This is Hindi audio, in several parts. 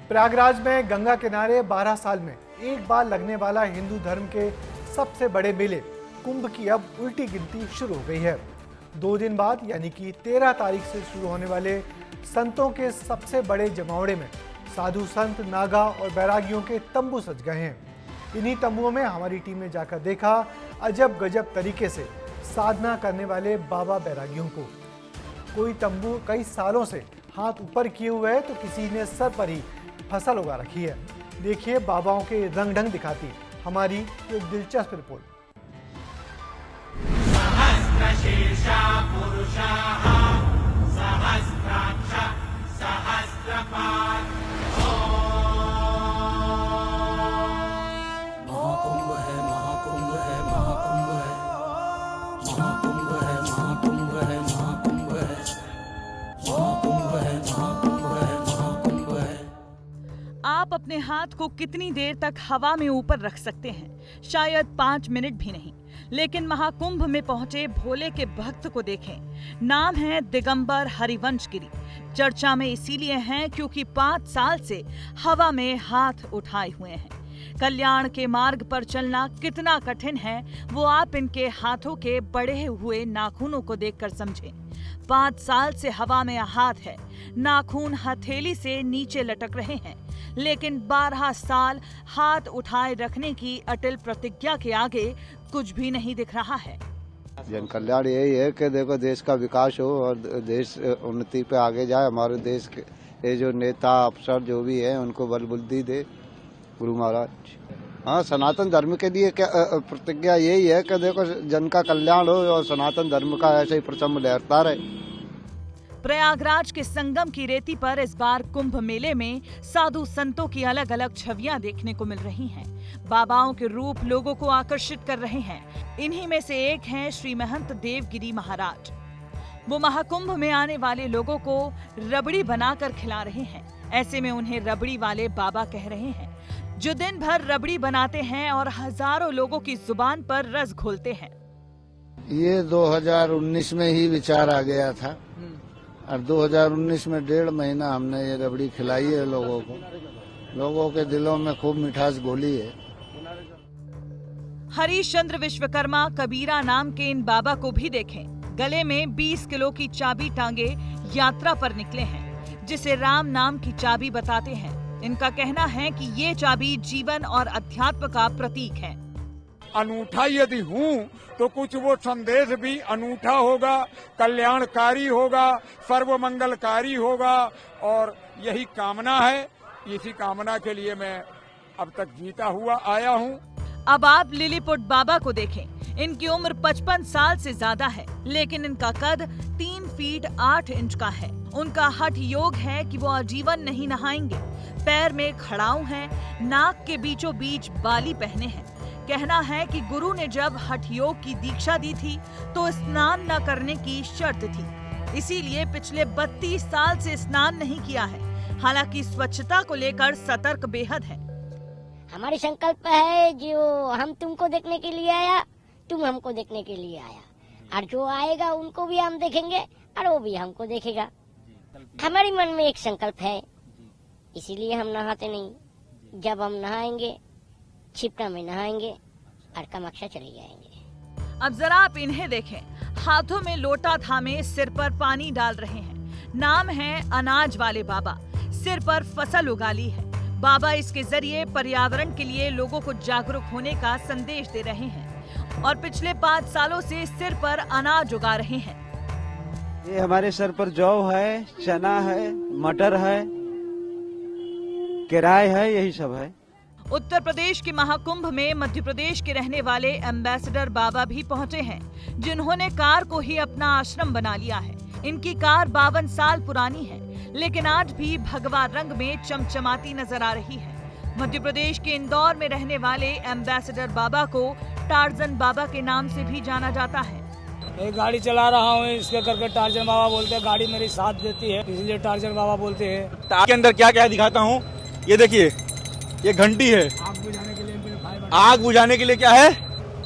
प्रयागराज में गंगा किनारे 12 साल में एक बार लगने वाला हिंदू धर्म के सबसे बड़े मेले कुंभ की अब उल्टी गिनती शुरू हो गई है। 2 दिन बाद यानी कि 13 तारीख से शुरू होने वाले संतों के सबसे बड़े जमावड़े में साधु संत, नागा और बैरागियों के तंबू सज गए हैं। इन्हीं तंबुओं में हमारी टीम ने जाकर देखा अजब गजब तरीके से साधना करने वाले बाबा बैरागियों को। कोई तंबू कई सालों से हाथ ऊपर किए हुए है तो किसी ने सर पर ही फसल उगा रखी है। देखिए बाबाओं के रंग ढंग दिखाती हमारी एक दिलचस्प रिपोर्ट। महाकुंभ है, महाकुंभ है, महाकुंभ है, महाकुंभ है, महाकुंभ है, महाकुंभ है, महाकुंभ है, महाकुंभ है, महाकुंभ है। आप अपने हाथ को कितनी देर तक हवा में ऊपर रख सकते हैं? शायद 5 मिनट भी नहीं। लेकिन महाकुंभ में पहुंचे भोले के भक्त को देखें। नाम है दिगंबर हरिवंश गिरी। चर्चा में इसीलिए हैं क्योंकि 5 साल से हवा में हाथ उठाए हुए हैं। कल्याण के मार्ग पर चलना कितना कठिन है वो आप इनके हाथों के बढ़े हुए नाखूनों को देखकर समझें। 5 साल से हवा में हाथ है, नाखून हथेली से नीचे लटक रहे हैं, लेकिन 12 साल हाथ उठाए रखने की अटल प्रतिज्ञा के आगे कुछ भी नहीं दिख रहा है। जन कल्याण यही है कि देखो देश का विकास हो और देश उन्नति पे आगे जाए। हमारे देश के ये जो नेता अफसर जो भी है उनको बल बुद्धि दे गुरु महाराज। हाँ, सनातन धर्म के लिए क्या प्रतिज्ञा यही है कि देखो जन का कल्याण हो और सनातन धर्म का ऐसे ही प्रचंड लहरता रहे। प्रयागराज के संगम की रेती पर इस बार कुंभ मेले में साधु संतों की अलग अलग छवियां देखने को मिल रही हैं। बाबाओं के रूप लोगों को आकर्षित कर रहे हैं। इन्हीं में से एक हैं श्री महंत देवगिरी महाराज। वो महाकुंभ में आने वाले लोगों को रबड़ी बनाकर खिला रहे हैं। ऐसे में उन्हें रबड़ी वाले बाबा कह रहे हैं, जो दिन भर रबड़ी बनाते हैं और हजारों लोगों की जुबान पर रस घोलते हैं। ये 2019 में ही विचार आ गया था और 2019 में 1.5 महीना हमने ये रबड़ी खिलाई है लोगों को। लोगों के दिलों में खूब मिठास घोली है। हरीश चंद्र विश्वकर्मा कबीरा नाम के इन बाबा को भी देखें। गले में 20 किलो की चाबी टांगे यात्रा पर निकले हैं, जिसे राम नाम की चाबी बताते हैं। इनका कहना है कि ये चाबी जीवन और अध्यात्म का प्रतीक है। अनूठा यदि हूँ तो कुछ वो संदेश भी अनूठा होगा, कल्याणकारी होगा, सर्व मंगलकारी होगा और यही कामना है। इसी कामना के लिए मैं अब तक जीता हुआ आया हूँ। अब आप लिलीपुट बाबा को देखें। इनकी उम्र 55 साल से ज्यादा है, लेकिन इनका कद 3 फीट 8 इंच का है। उनका हठ योग है कि वो आजीवन नहीं नहाएंगे। पैर में खड़ाऊ हैं, नाक के बीचों बीच बाली पहने हैं। कहना है कि गुरु ने जब हठ योग की दीक्षा दी थी तो स्नान न करने की शर्त थी, इसीलिए पिछले 32 साल से स्नान नहीं किया है। हालांकि स्वच्छता को लेकर सतर्क बेहद है। हमारी संकल्प है जो हम तुमको देखने के लिए आया, तुम हमको देखने के लिए आया, और जो आएगा उनको भी हम देखेंगे और वो भी हमको देखेगा। हमारे मन में एक संकल्प है, इसीलिए हम नहाते नहीं। जब हम नहाएंगे क्षिप्रा में नहाएंगे और कामाख्या चले जाएंगे। अब जरा आप इन्हें देखें। हाथों में लोटा थामे सिर पर पानी डाल रहे हैं। नाम है अनाज वाले बाबा। सिर पर फसल उगा ली है। बाबा इसके जरिए पर्यावरण के लिए लोगों को जागरूक होने का संदेश दे रहे हैं और पिछले 5 सालों से सिर पर अनाज उगा रहे हैं। ये हमारे सर पर जौ है, चना है, मटर है, किराए है, यही सब है। उत्तर प्रदेश के महाकुंभ में मध्य प्रदेश के रहने वाले एम्बेसडर बाबा भी पहुंचे हैं, जिन्होंने कार को ही अपना आश्रम बना लिया है। इनकी कार 52 साल पुरानी है, लेकिन आज भी भगवा रंग में चमचमाती नजर आ रही है। मध्य प्रदेश के इंदौर में रहने वाले एम्बेसडर बाबा को टार्जन बाबा के नाम से भी जाना जाता है। मैं गाड़ी चला रहा हूँ, इसके करके टार्जन बाबा बोलते हैं। गाड़ी मेरी साथ देती है, इसलिए टार्जन बाबा बोलते हैं। कार के अंदर क्या क्या दिखाता हूँ, ये देखिए, ये घंटी है। आग बुझाने के लिए एम्पलीफायर। आग बुझाने के लिए क्या है?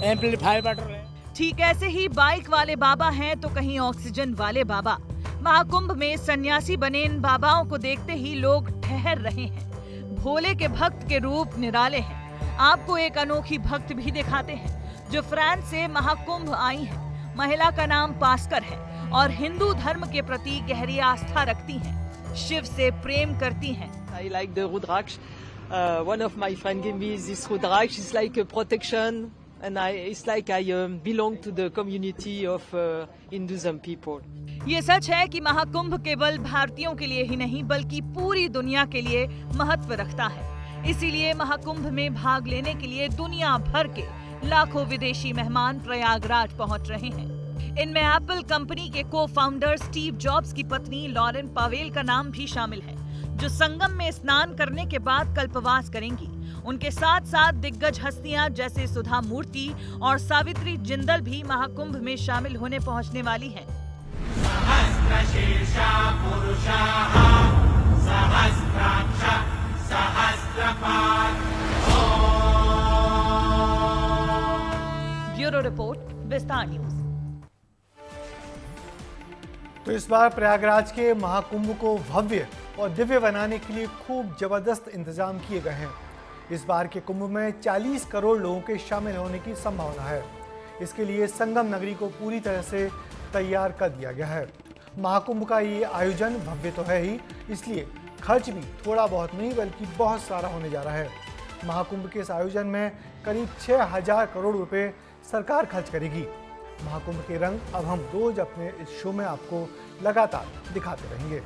एम्पलीफायर बटन है। ठीक ऐसे ही बाइक वाले बाबा हैं तो कहीं ऑक्सीजन वाले बाबा। महाकुंभ में सन्यासी बने इन बाबाओं को देखते ही लोग ठहर रहे हैं। भोले के भक्त के रूप निराले हैं। आपको एक अनोखी भक्त भी दिखाते हैं जो फ्रांस से महाकुंभ आई है। महिला का नाम पास्कर है और हिंदू धर्म के प्रति गहरी आस्था रखती हैं। शिव से प्रेम करती हैं। I like the Rudraksh. One of my friends gave me this Rudraksh. It's like a protection, and it's like I belong to the community of Hinduism people. ये सच है कि महाकुंभ केवल भारतीयों के लिए ही नहीं बल्कि पूरी दुनिया के लिए महत्व रखता है। इसीलिए महाकुंभ में भाग लेने के लिए दुनिया भर के लाखों विदेशी मेहमान प्रयागराज पहुंच रहे हैं। इनमें एप्पल कंपनी के को-फाउंडर स्टीव जॉब्स की पत्नी लॉरेन पावेल का नाम भी शामिल है, जो संगम में स्नान करने के बाद कल्पवास करेंगी। उनके साथ साथ दिग्गज हस्तियां जैसे सुधा मूर्ति और सावित्री जिंदल भी महाकुंभ में शामिल होने पहुंचने वाली हैं। ब्यूरो रिपोर्ट, विस्तार न्यूज। तो इस बार प्रयागराज के महाकुंभ को भव्य और दिव्य बनाने के लिए खूब जबरदस्त इंतजाम किए गए हैं। इस बार के कुंभ में 40 करोड़ लोगों के शामिल होने की संभावना है। इसके लिए संगम नगरी को पूरी तरह से तैयार कर दिया गया है। महाकुंभ का ये आयोजन भव्य तो है ही, इसलिए खर्च भी थोड़ा बहुत नहीं बल्कि बहुत सारा होने जा रहा है। महाकुंभ के इस आयोजन में करीब 6000 करोड़ रुपए सरकार खर्च करेगी। महाकुंभ के रंग अब हम रोज अपने इस शो में आपको लगातार दिखाते रहेंगे।